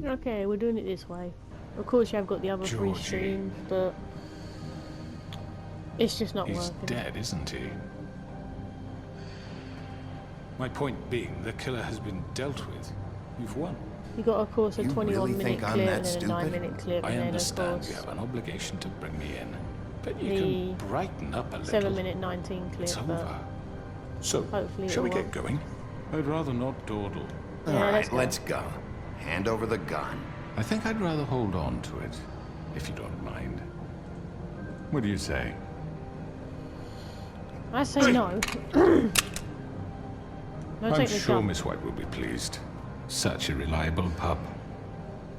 Okay, we're doing it this way. Of course, you have got the other three Georgie. streams, but it's just not He's working. dead, isn't he? My point being, the killer has been dealt with. You've won. You got, of course, a You 21 really minute think I'm clip that and then a stupid? 9-minute clip, I and then, of understand course, you have an obligation to bring me in, but you the can brighten up a little. 7-minute 19 clip. It's but over. So, hopefully shall we it'll get going? I'd rather not dawdle. Yeah, Alright, let's go. Hand over the gun. I think I'd rather hold on to it, if you don't mind. What do you say? I say no. No, I'm take the sure gun. Miss White will be pleased. Such a reliable pup.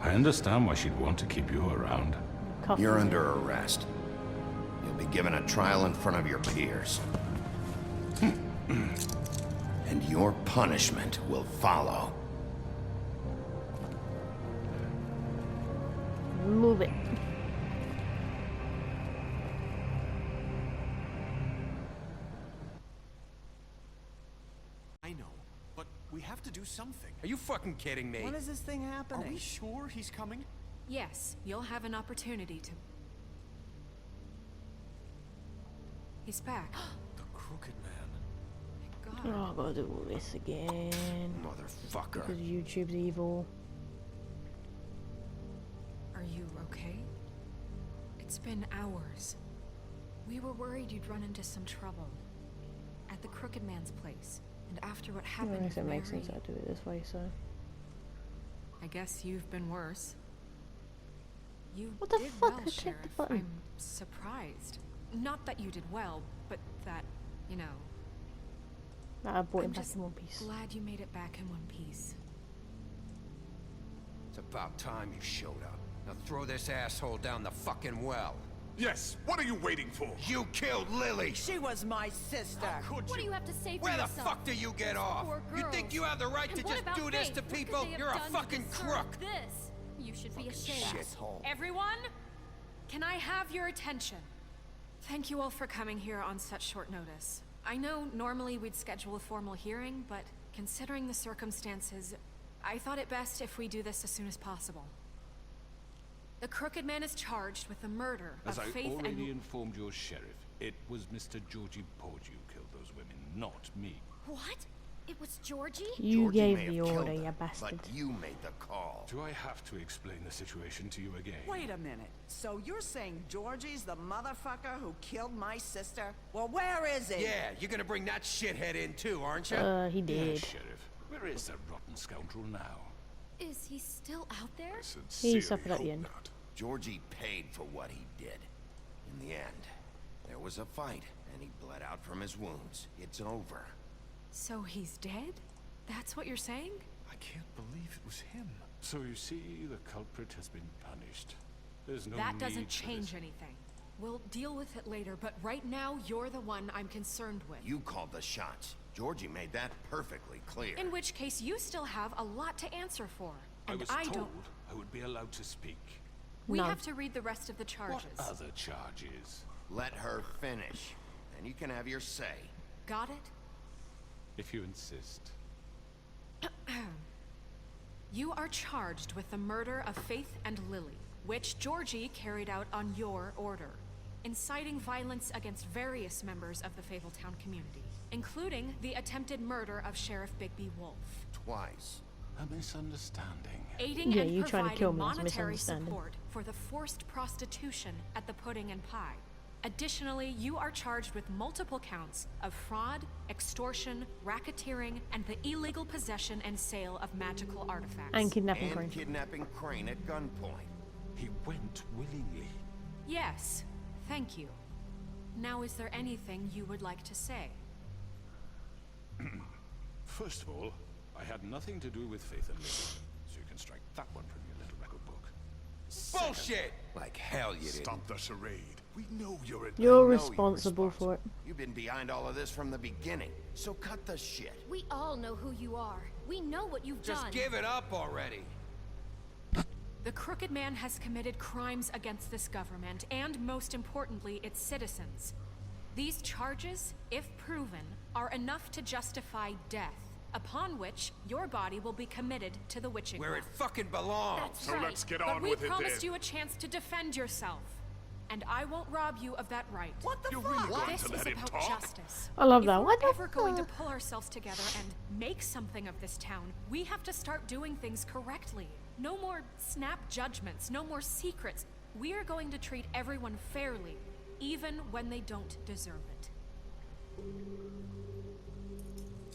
I understand why she'd want to keep you around. Cuff You're him. under arrest. You'll be given a trial in front of your peers. And your punishment will follow. Move it. I know, but we have to do something. Are you fucking kidding me? When is this thing Are happening? we sure he's coming? Yes, you'll have an opportunity to... He's back. The Crooked Man. God. Oh, I gotta do all this again. Motherfucker. Because YouTube's evil. Are you okay? It's been hours. We were worried you'd run into some trouble. At the Crooked Man's place. And after what I happened guess with it makes sense Mary, I do it this way, so. I guess you've been worse. You What the did fuck? well, I clicked the Sheriff. button. I'm surprised. Not that you did well, but that, you know... I brought him I'm back just in one piece. glad you made it back in one piece. It's about time you showed up. Now throw this asshole down the fucking well. Yes, what are you waiting for? You killed Lily! She was my sister. Could What do you? you have to say for Where the yourself? fuck do you get off? Poor You girls. think you have the right And to what just about do this Faith? to What could people? they have You're a done to fucking deserve crook! This. You should be ashamed. Shithole. Everyone, can I have your attention? Thank you all for coming here on such short notice. I know normally we'd schedule a formal hearing, but considering the circumstances, I thought it best if we do this as soon as possible. The Crooked Man is charged with the murder As of I Faith already and... informed your sheriff, it was Mr. Georgie Porge who killed those women, not me. What? It was Georgie? You Georgie gave may the have killed order, them, you bastard. But you made the call. Do I have to explain the situation to you again? Wait a minute. So you're saying Georgie's the motherfucker who killed my sister? Well, where is he? Yeah, you're gonna bring that shithead in too, aren't you? He Yes, did. Sheriff. Where is that rotten scoundrel now? Is he still out there? I sincerely He suffered at the hope end. not. Georgie paid for what he did. In the end, there was a fight, and he bled out from his wounds. It's over. So he's dead? That's what you're saying? I can't believe it was him. So you see, the culprit has been punished. There's no That need doesn't for change this. anything. We'll deal with it later, but right now, you're the one I'm concerned with. You called the shots. Georgie made that perfectly clear. In which case, you still have a lot to answer for. I And was I told don't... I would be allowed to speak. We No. have to read the rest of the charges. What other charges? Let her finish. Then you can have your say. Got it? If you insist. You are charged with the murder of Faith and Lily, which Georgie carried out on your order, inciting violence against various members of the Fabletown community, including the attempted murder of Sheriff Bigby Wolf. Twice. A misunderstanding. Aiding Yeah, and you trying to kill providing me is a monetary misunderstanding. support for the forced prostitution at the Pudding and Pie. Additionally, you are charged with multiple counts of fraud, extortion, racketeering, and the illegal possession and sale of magical artifacts. And kidnapping And Crane. kidnapping Crane at gunpoint. He went willingly. Yes, thank you. Now, is there anything you would like to say? First of all, I had nothing to do with Faith and Lily, so you can strike that one from your little record book. Bullshit! Like hell you didn't. Stop the charade. We know you're in. You're I know responsible for it. You've been behind all of this from the beginning, so cut the shit. We all know who you are. We know what you've Just done. give it up already. The Crooked Man has committed crimes against this government and, most importantly, its citizens. These charges, if proven, are enough to justify death, upon which your body will be committed to the witching Where it well. fucking belongs. That's So right. let's get but on we with it promised then. you a chance to defend yourself. And I won't rob you of that right. What the You're fuck? really going This to is let him about talk? justice. I love If that. we're What the ever going to fuck? pull ourselves together and make something of this town, we have to start doing things correctly. No more snap judgments, no more secrets. We are going to treat everyone fairly, even when they don't deserve it.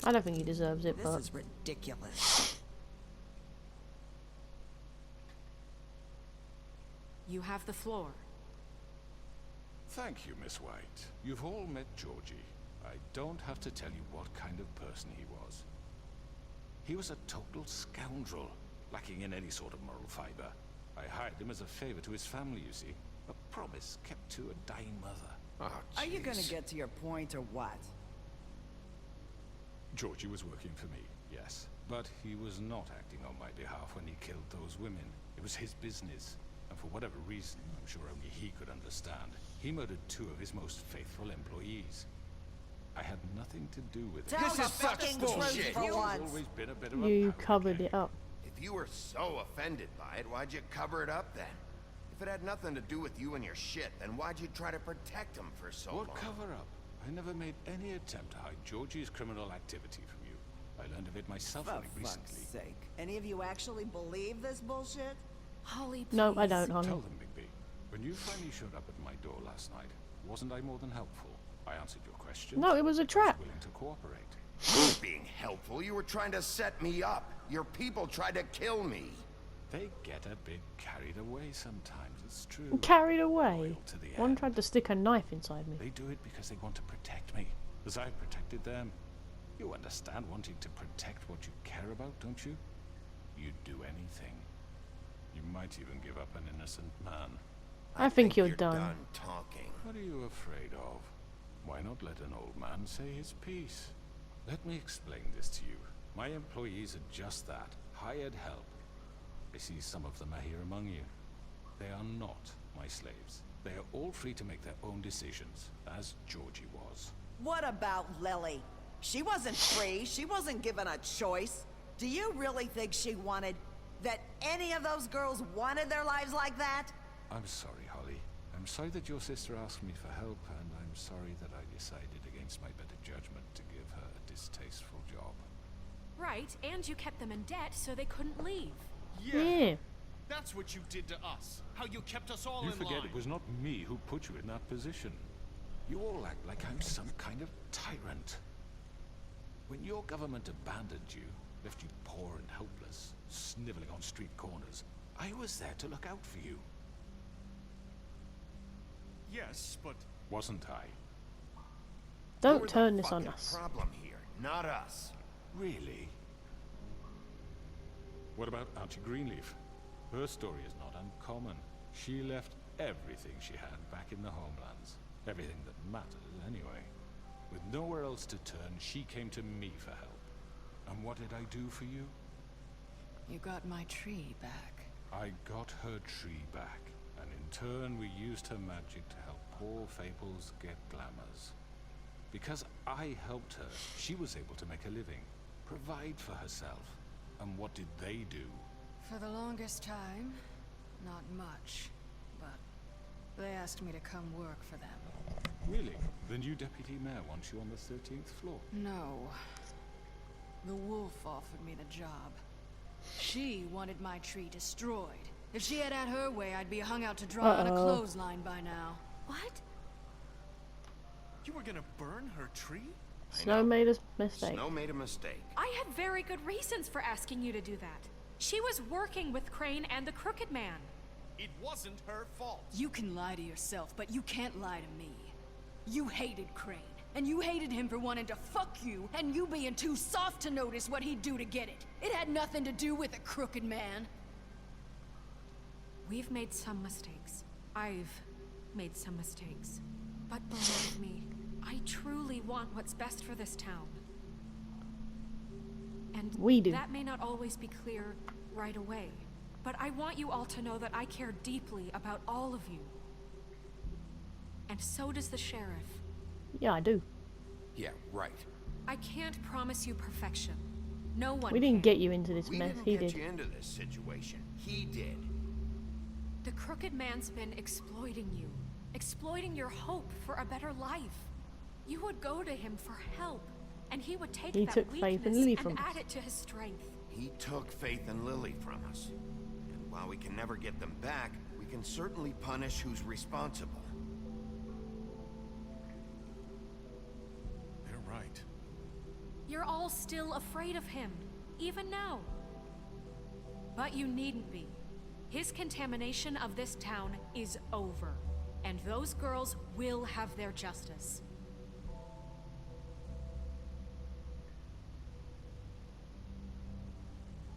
I don't think he deserves it, This but is ridiculous. You have the floor. Thank you, Miss White. You've all met Georgie. I don't have to tell you what kind of person he was. He was a total scoundrel, lacking in any sort of moral fiber. I hired him as a favor to his family, you see. A promise kept to a dying mother. Oh, Are you gonna jeez. get to your point or what? Georgie was working for me, yes. But he was not acting on my behalf when he killed those women. It was his business. And for whatever reason, I'm sure only he could understand, he murdered 2 of his most faithful employees. I had nothing to do with it. Tell This the is such fucking bullshit. truth for Georgie's once. always been a bit of a you powder covered keg. it up. If you were so offended by it, why'd you cover it up then? If it had nothing to do with you and your shit, then why'd you try to protect him for so long? What cover up? I never made any attempt to hide Georgie's criminal activity from you. I learned of it myself For only fuck's recently. sake. Any of you actually believe this bullshit? Holly, please. No, I don't, honey. Tell them, Bigby. When you finally showed up at my door last night, wasn't I more than helpful? I answered your question. No, it was a trap. Willing to cooperate. You were being helpful. You were trying to set me up. Your people tried to kill me. They get a bit carried away sometimes, it's true. Carried away. Loyal to the One end. tried to stick a knife inside me. They do it because they want to protect me, as I protected them. You understand wanting to protect what you care about, don't you? You'd do anything. You might even give up an innocent man. I think you're done. talking. What are you afraid of? Why not let an old man say his piece? Let me explain this to you. My employees are just that, hired help. I see some of them are here among you. They are not my slaves. They are all free to make their own decisions, as Georgie was. What about Lily? She wasn't free. She wasn't given a choice. Do you really think she wanted... that any of those girls wanted their lives like that? I'm sorry, Holly. I'm sorry that your sister asked me for help, and I'm sorry that I decided against my better judgment to give her a distasteful job. Right, and you kept them in debt so they couldn't leave. Yeah. That's what you did to us. How you kept us all You in forget line. it was not me who put you in that position. You all act like I'm some kind of tyrant. When your government abandoned you, left you poor and helpless, sniveling on street corners, I was there to look out for you. Yes, but Wasn't I? Don't You're the turn this on fucking us. problem here, not us. Really? What about Auntie Greenleaf? Her story is not uncommon. She left everything she had back in the homelands. Everything that matters, anyway. With nowhere else to turn, she came to me for help. And what did I do for you? You got my tree back. I got her tree back, and in turn we used her magic to help poor Fables get glamours. Because I helped her, she was able to make a living, provide for herself. And what did they do? For the longest time, not much. But they asked me to come work for them. Really? The new deputy mayor wants you on the 13th floor. No. The wolf offered me the job. She wanted my tree destroyed. If she had her way, I'd be hung out to dry on a clothesline by now. What? you were gonna burn her tree? Snow made a mistake. Snow made a mistake. I had very good reasons for asking you to do that. She was working with Crane and the Crooked Man. It wasn't her fault. You can lie to yourself, but you can't lie to me. You hated Crane, and you hated him for wanting to fuck you, and you being too soft to notice what he'd do to get it. It had nothing to do with the Crooked Man. We've made some mistakes. I've made some mistakes. But believe me, I truly want what's best for this town. And We do. that may not always be clear right away. But I want you all to know that I care deeply about all of you. And so does the sheriff. Yeah, I do. Yeah, right. I can't promise you perfection, No one We didn't can. get you into this We mess. didn't He get did. you into this situation. He did. The crooked man's been exploiting you. Exploiting your hope for a better life. You would go to him for help, and he would take He that took Faith and weakness Lily and from us. add it to his strength. He took Faith and Lily from us. And while we can never get them back, we can certainly punish who's responsible. They're right. You're all still afraid of him, even now. But you needn't be. His contamination of this town is over, and those girls will have their justice.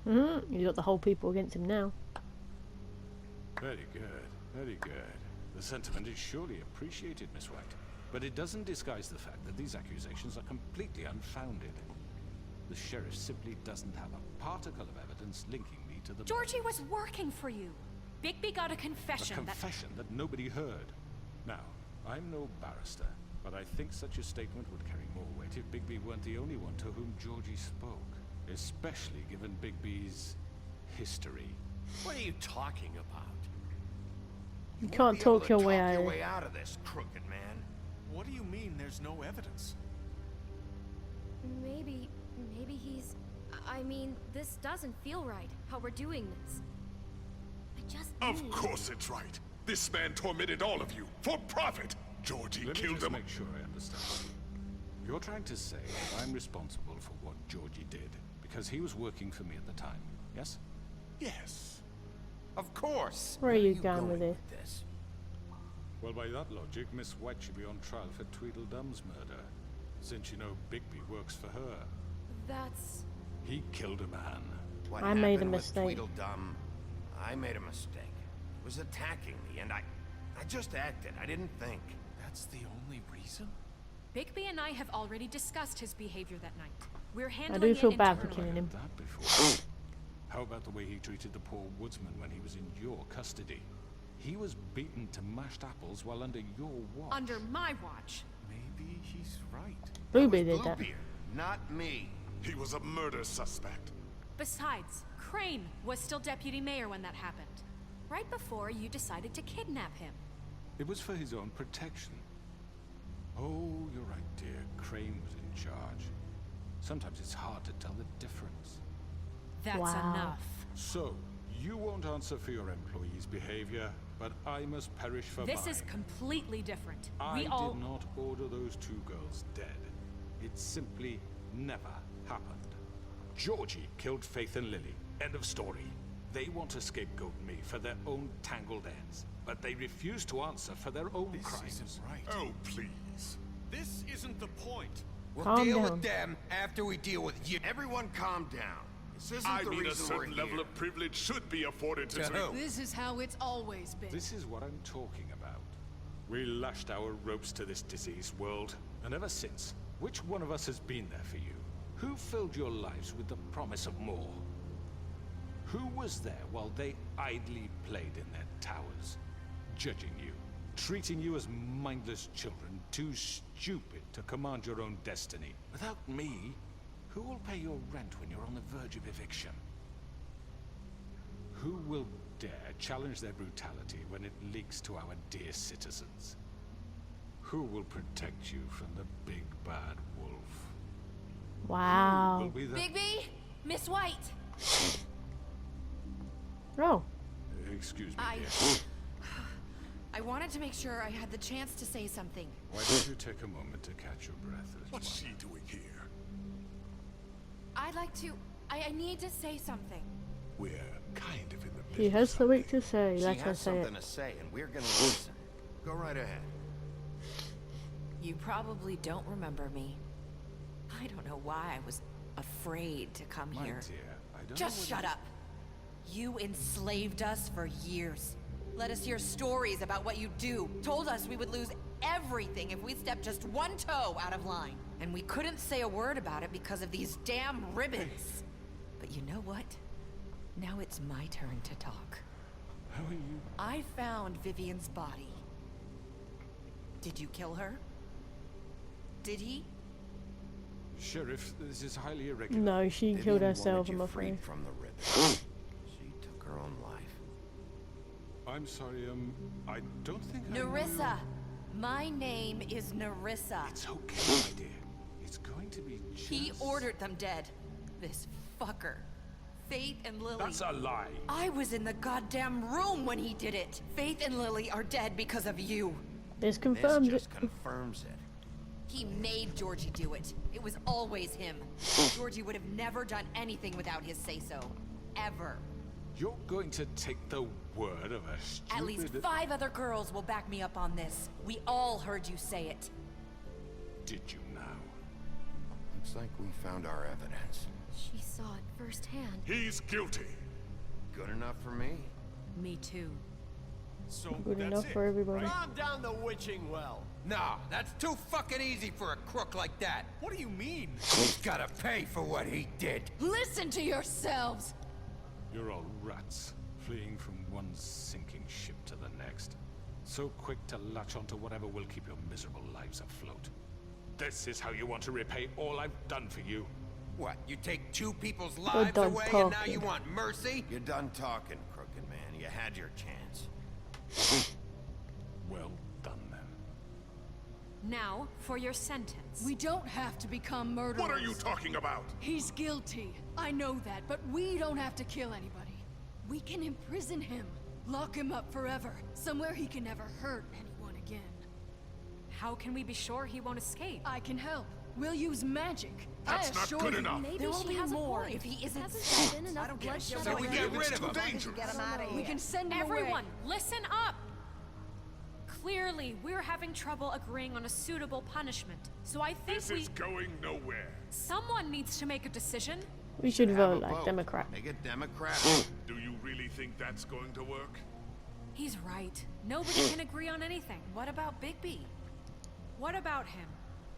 You got the whole people against him now. Very good, very good. The sentiment is surely appreciated, Miss White. But it doesn't disguise the fact that these accusations are completely unfounded. The sheriff simply doesn't have a particle of evidence linking me to the... Georgie was working for you. Bigby got a confession A confession that nobody heard. Now, I'm no barrister, but I think such a statement would carry more weight if Bigby weren't the only one to whom Georgie spoke. Especially given Bigby's history. What are you talking about? You can't talk your way out of it. out of this, crooked man. What do you mean there's no evidence? Maybe he's... I mean, this doesn't feel right, how we're doing this. I just Of need... course it's right. This man tormented all of you for profit. Georgie Let me killed just him. make sure I understand. You're trying to say that I'm responsible for what Georgie did because he was working for me at the time, yes? Yes. Of course. Where are you going with it? this? Well, by that logic, Miss White should be on trial for Tweedledum's murder, since you know Bigby works for her. That's... He killed a man. What I made a happened with mistake. Tweedledum, I made a mistake. It was attacking me, and I just acted. I didn't think. That's the only reason? Bigby and I have already discussed his behavior that night. We're I handling do feel it bad for internally. killing him. That before. How about the way he treated the poor woodsman when he was in your custody? He was beaten to mashed apples while under your watch. Under my watch. Maybe he's right. Booby did that. Bluebeard, not me. He was a murder suspect. Besides, Crane was still deputy mayor when that happened. Right before you decided to kidnap him. It was for his own protection. Oh, you're right, dear. Crane was in charge. Sometimes it's hard to tell the difference. That's Wow. enough. So, you won't answer for your employees' behavior, but I must perish for This mine. is completely different. I We all... did not order those two girls dead. It simply never happened. Georgie killed Faith and Lily. End of story. They want to scapegoat me for their own tangled ends, but they refuse to answer for their own This crimes. isn't right. Oh, please. This isn't the point. We'll Calm deal down. with them after we deal with you. Everyone calm down. This isn't I the mean, a reason we're certain here. level of privilege should be afforded to... To who? This is how it's always been. This is what I'm talking about. We lashed our ropes to this diseased world, and ever since, which one of us has been there for you? Who filled your lives with the promise of more? Who was there while they idly played in their towers, judging you, treating you as mindless children, too stupid to command your own destiny? Without me, who will pay your rent when you're on the verge of eviction? Who will dare challenge their brutality when it leaks to our dear citizens? Who will protect you from the big bad wolf? Wow. Will be the... Bigby! Miss White! Oh. Excuse me, I- dear. I wanted to make sure I had the chance to say something. Why don't you take a moment to catch your breath? little What's one? she doing here? I'd like to... I need to say something. We're kind of in the She middle has of something something. to say. She Let her has say it. something to say, and we're gonna listen. Go right ahead. You probably don't remember me. I don't know why I was afraid to come My here. dear, I don't know Just what shut you- up. You enslaved us for years. Let us hear stories about what you do. Told us we would lose everything if we stepped just one toe out of line. And we couldn't say a word about it because of these damn ribbons. But you know what? Now it's my turn to talk. How are you? I found Vivian's body. Did you kill her? Did he? Sheriff, this is highly irregular. No, she Vivian killed wanted herself, you I'm freed afraid. from the ribbon. She took her own life. I'm sorry, I don't think I Nerissa! My name is Nerissa. It's okay, my dear. It's going to be just... He ordered them dead. This fucker. Faith and Lily. That's a lie. I was in the goddamn room when he did it. Faith and Lily are dead because of you. This confirms This it. just confirms it. He made Georgie do it. It was always him. Georgie would have never done anything without his say-so. Ever. You're going to take the word of a stupid... At least 5 other girls will back me up on this. We all heard you say it. Did you now? Looks like we found our evidence. She saw it firsthand. He's guilty. Good enough for me? Me too. So Good that's enough it, for everybody. right? I'm down the witching well. No, that's too fucking easy for a crook like that. What do you mean? He's gotta pay for what he did. Listen to yourselves! You're all rats, fleeing from one sinking ship to the next. So quick to latch onto whatever will keep your miserable lives afloat. This is how you want to repay all I've done for you? What, you take 2 people's lives done away and now talking. you want mercy? You're done talking, crooked man. You had your chance. Well done, then. Now, for your sentence. We don't have to become murderers. What are you talking about? He's guilty. I know that, but we don't have to kill anybody. We can imprison him. Lock him up forever. Somewhere he can never hurt anyone again. How can we be sure he won't escape? I can help. We'll use magic. That's I not assure good you. enough. Maybe There will she be has more a point. if he isn't Hasn't been enough don't care. bloodshed So we already. get It's too Get dangerous. him out of here. We can send him Everyone, away. listen up! Clearly, we're having trouble agreeing on a suitable punishment. So I think This is going nowhere. someone needs to make a decision. We should Have vote a like vote. Democrat. Make it Democratic. Do you really think that's going to work? He's right. Nobody can agree on anything. What about Bigby? What about him?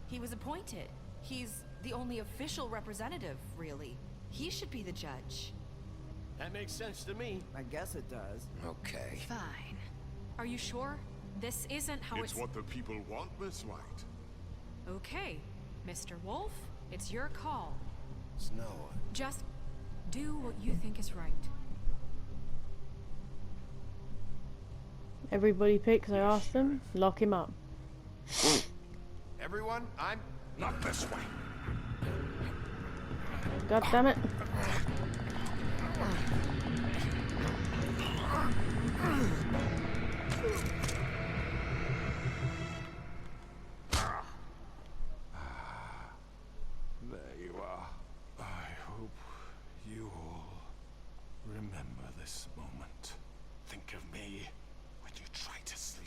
He was appointed. He's the only official representative, really. He should be the judge. That makes sense to me. I guess it does. Okay. Fine. Are you sure? This isn't how It's what the people want, Miss White. Okay, Mr. Wolf, it's your call. Snow. Just do what you think is right. Everybody picks, I asked them, lock him up. Everyone, I'm... Not this way. God damn it. There you are. I hope you all remember this moment. Think of me when you try to sleep.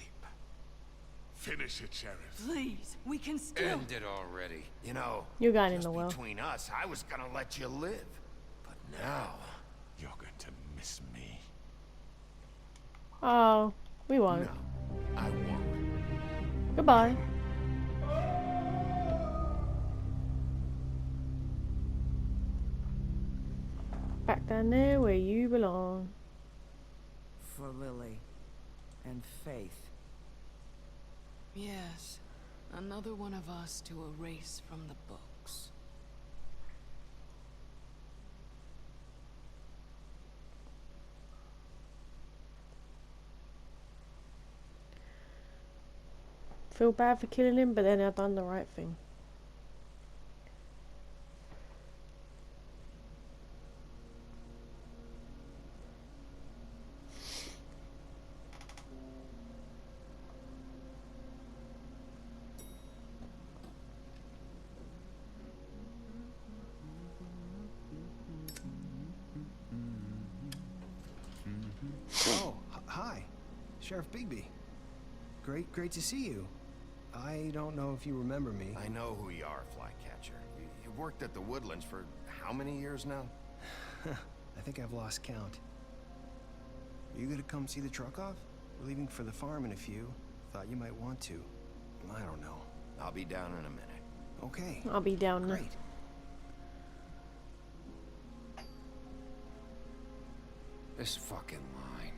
Finish it, Sheriff. Please, we can still. End it already. You know, You're going in just the well. between us, I was gonna let you live. But now... You're going to miss me. Oh, we won't. No, I won't. Goodbye. Back down there where you belong. For Lily and Faith. Yes, another one of us to erase from the books. Feel bad for killing him, but then I've done the right thing. Oh, hi. Sheriff Bigby. Great to see you. I don't know if you remember me. I know who you are, Flycatcher. You've worked at the Woodlands for how many years now? I think I've lost count. Are you gonna come see the truck off? We're leaving for the farm in a few. Thought you might want to. I don't know. I'll be down in a minute. Okay. I'll be down there. Great. This fucking line.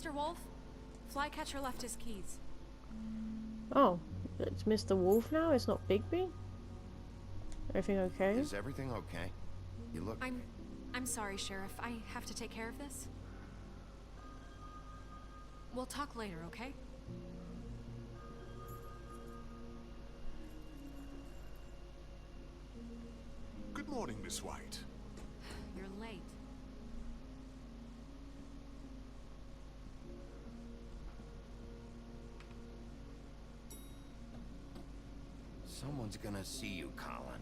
Mr. Wolf? Flycatcher left his keys. Oh, it's Mr. Wolf now? It's not Bigby? Everything okay? Is everything okay? You look... I'm sorry, Sheriff. I have to take care of this. We'll talk later, okay? Good morning, Miss White. You're late. Someone's gonna see you, Colin.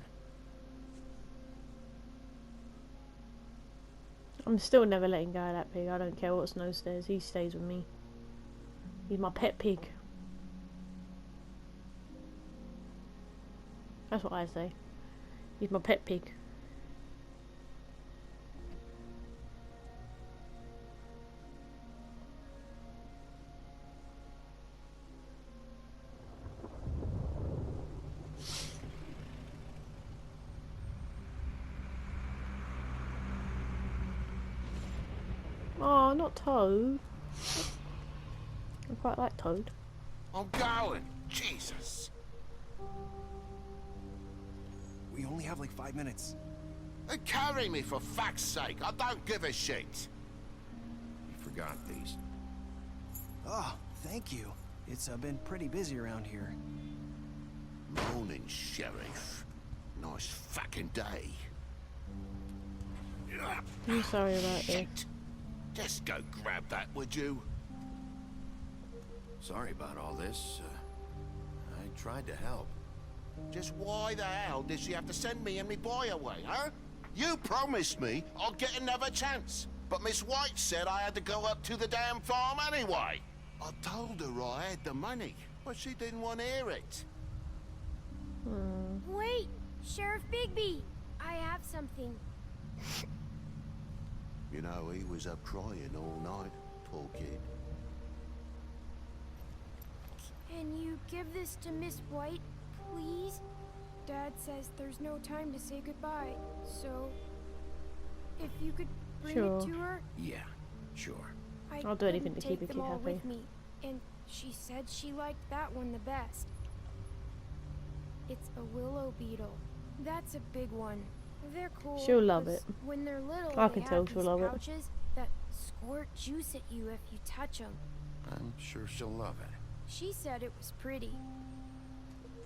I'm still never letting go of that pig. I don't care what Snow says. He stays with me. He's my pet pig. That's what I say. He's my pet pig. Oh, not Toad. I quite like Toad. I'm going. Jesus. We only have like 5 minutes. They carry me for fuck's sake. I don't give a shit. You forgot these. Oh, thank you. It's been pretty busy around here. Morning, Sheriff. Nice fucking day. I'm sorry about this. Shit. Just go grab that, would you? Sorry about all this. I tried to help. Just why the hell did she have to send me and me boy away, huh? You promised me I'd get another chance. But Miss White said I had to go up to the damn farm anyway. I told her I had the money, but she didn't want to hear it. Wait, Sheriff Bigby, I have something. You know, he was up crying all night, poor kid. Can you give this to Miss White, please? Dad says there's no time to say goodbye, so if you could bring it to her. Yeah, sure. I'll do anything to keep a them kid all happy. with me, and she said she liked that one the best. It's a willow beetle. That's a big one. They're cool. She'll love 'cause it. When they're little, I they can have tell she'll these love it. pouches that squirt juice at you if you touch them. I'm sure she'll love it. She said it was pretty.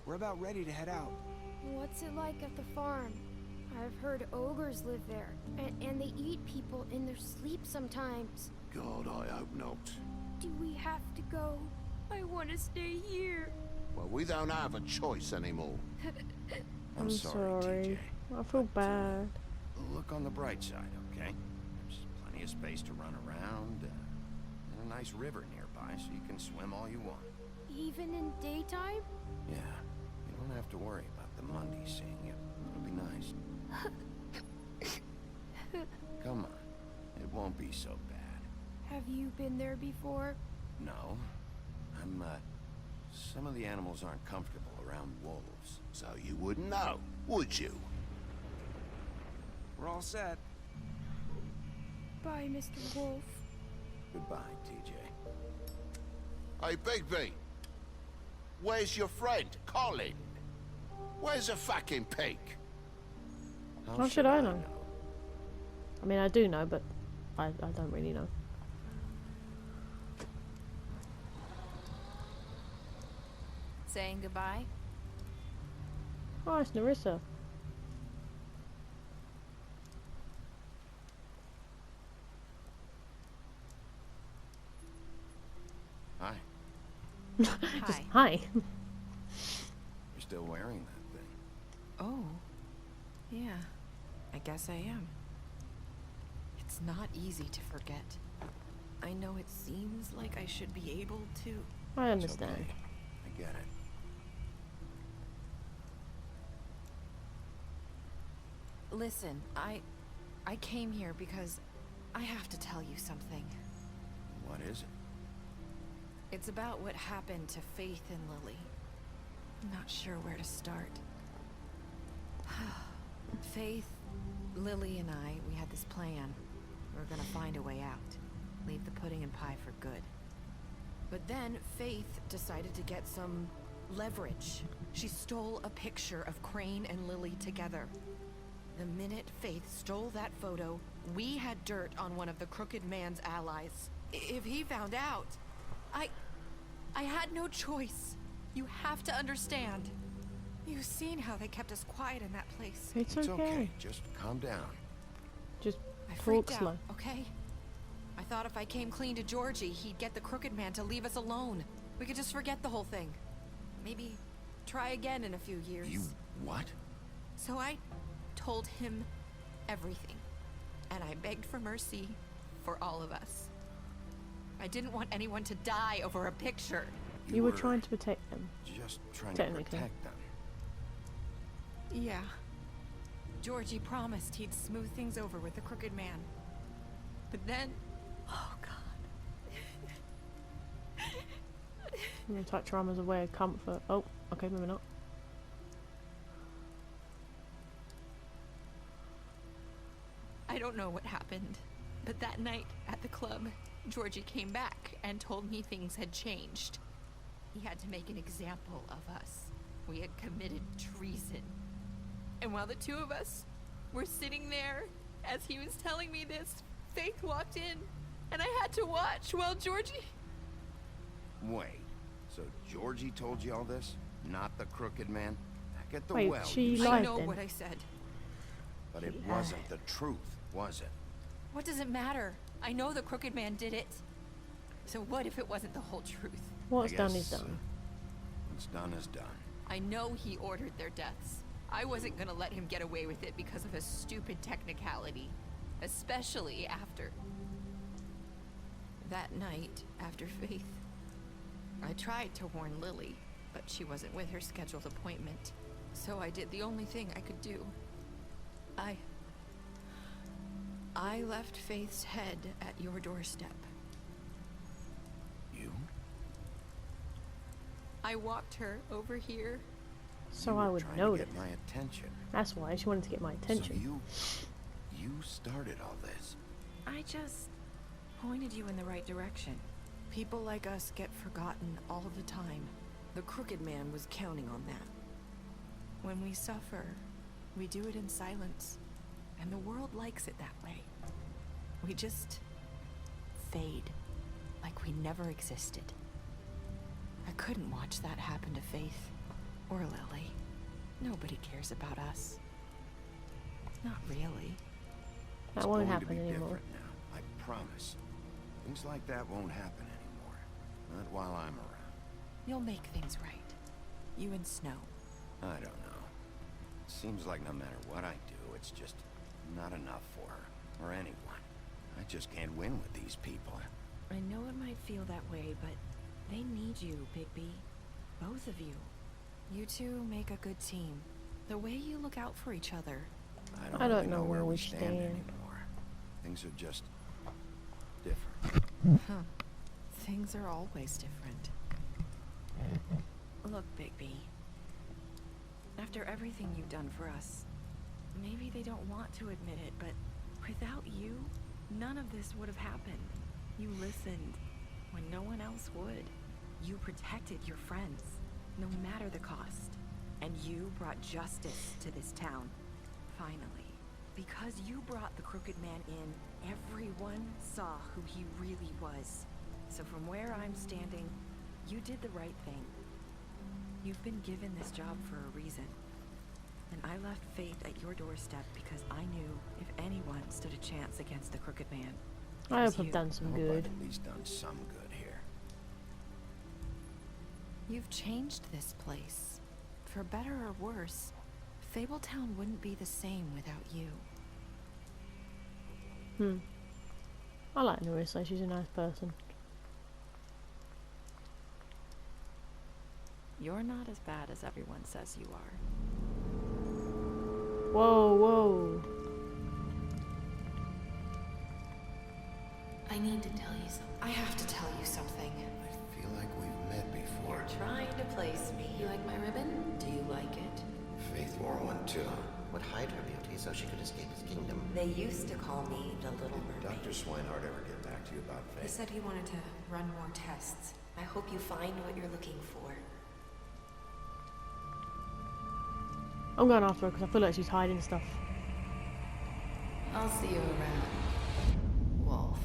We're about ready to head out. What's it like at the farm? I've heard ogres live there, and they eat people in their sleep sometimes. God, I hope not. Do we have to go? I want to stay here. Well, we don't have a choice anymore. I'm sorry. TJ. I feel bad. Look on the bright side, okay? There's plenty of space to run around, and a nice river nearby, so you can swim all you want. Even in daytime? Yeah, you don't have to worry about the Monday seeing you. It'll be nice. Come on, it won't be so bad. Have you been there before? No, some of the animals aren't comfortable around wolves, so you wouldn't know, would you? We're all set. Bye, Mr. Wolf. Goodbye, TJ. Hey, Bigby. Where's your friend, Colin? Where's the fucking pig? How should I know? I mean, I do know, but I don't really know. Saying goodbye? Oh, it's Narissa. Hi. Just hi. You're still wearing that thing. Oh, yeah. I guess I am. It's not easy to forget. I know it seems like I should be able to. I understand. Okay. I get it. Listen, I came here because I have to tell you something. What is it? It's about what happened to Faith and Lily. I'm not sure where to start. Faith, Lily and I, we had this plan. We were gonna find a way out. leave the pudding and pie for good. But then Faith decided to get some leverage. She stole a picture of Crane and Lily together. The minute Faith stole that photo, we had dirt on one of the Crooked Man's allies. If he found out, I had no choice. You have to understand. You've seen how they kept us quiet in that place. It's It's okay. okay. Just calm down. Just I talk freaked slow. out, okay? I thought if I came clean to Georgie, he'd get the Crooked Man to leave us alone. We could just forget the whole thing. Maybe try again in a few years. You what? So I told him everything. And I begged for mercy for all of us. I didn't want anyone to die over a picture. You were trying to protect them. Just trying to Technically. protect them. Yeah. Georgie promised he'd smooth things over with the Crooked Man. But then... Oh, God. I'm gonna touch your arm as a way of comfort. Oh, okay, maybe not. I don't know what happened, but that night at the club, Georgie came back and told me things had changed. He had to make an example of us. We had committed treason. And while the two of us were sitting there, as he was telling me this, Faith walked in, and I had to watch while Georgie... Wait, so Georgie told you all this? Not the Crooked Man? Back at the Wait, well. she you lied I know then. what I said. But it She wasn't lied. the truth, was it? What does it matter? I know the Crooked Man did it. So what if it wasn't the whole truth? What's I done guess, is done. What's done is done. I know he ordered their deaths. I wasn't gonna let him get away with it because of a stupid technicality. Especially after... That night, after Faith, I tried to warn Lily, but she wasn't with her scheduled appointment. So I did the only thing I could do. I left Faith's head at your doorstep. You? I walked her over here. So You I were would trying notice. to get my attention. That's why she wanted to get my attention. So you started all this. I just pointed you in the right direction. People like us get forgotten all the time. The Crooked Man was counting on that. When we suffer, we do it in silence. And the world likes it that way. We just fade, like we never existed. I couldn't watch that happen to Faith, or Lily. Nobody cares about us. Not really. That It's won't going to happen be anymore. different now, I promise. Things like that won't happen anymore. Not while I'm around. You'll make things right. You and Snow. I don't know. It seems like no matter what I do, it's just not enough for her, or anyone. I just can't win with these people. I know it might feel that way, but they need you, Bigby. Both of you. You two make a good team. The way you look out for each other. I don't really know where we stand stand. anymore. Things are just different. Huh. Things are always different. Look, Bigby. After everything you've done for us, maybe they don't want to admit it, but without you, none of this would have happened. You listened when no one else would. You protected your friends, no matter the cost. And you brought justice to this town. Finally. Because you brought the Crooked Man in, everyone saw who he really was. So from where I'm standing, you did the right thing. You've been given this job for a reason. And I left Faith at your doorstep because I knew if anyone stood a chance against the Crooked Man, it I was hope I've you. done some I hope good. I've at least done some good here. You've changed this place. For better or worse, Fabletown wouldn't be the same without you. I like Narissa, she's a nice person. You're not as bad as everyone says you are. Whoa, whoa. I need to tell you something. I have to tell you something. I feel like we've met before. You're trying to place me. You like my ribbon? Do you like it? Faith wore one too. Would hide her beauty so she could escape his kingdom. They used to call me the Little Did Mermaid. Dr. Swinehart ever get back talk to you about He Faith. said he wanted to run more tests. I hope you find what you're looking for. I'm going after her because I feel like she's hiding stuff. I'll see you around, Wolf.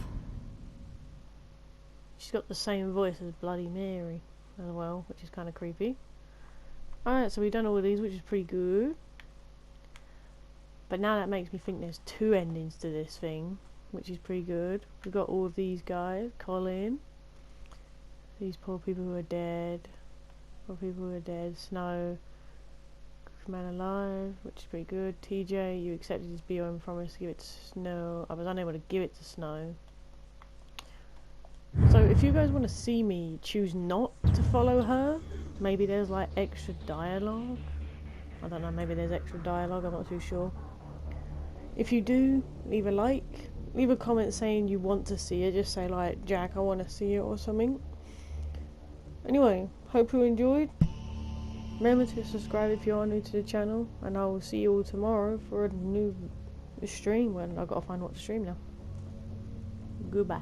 She's got the same voice as Bloody Mary as well, which is kind of creepy. Alright, so we've done all of these, which is pretty good. But now that makes me think there's 2 endings to this thing, which is pretty good. We've got all of these guys. Colin. These poor people who are dead. Poor people who are dead. Snow. Man alive, which is pretty good. TJ, you accepted his BO and promised to give it to Snow. I was unable to give it to Snow. So if you guys want to see me choose not to follow her, maybe there's like extra dialogue. I don't know, maybe there's extra dialogue, I'm not too sure. If you do, leave a like, leave a comment saying you want to see it, just say like, Jack, I want to see it or something. Anyway, hope you enjoyed. Remember to subscribe if you are new to the channel, and I will see you all tomorrow for a new stream when I've got to find what to stream now. Goodbye.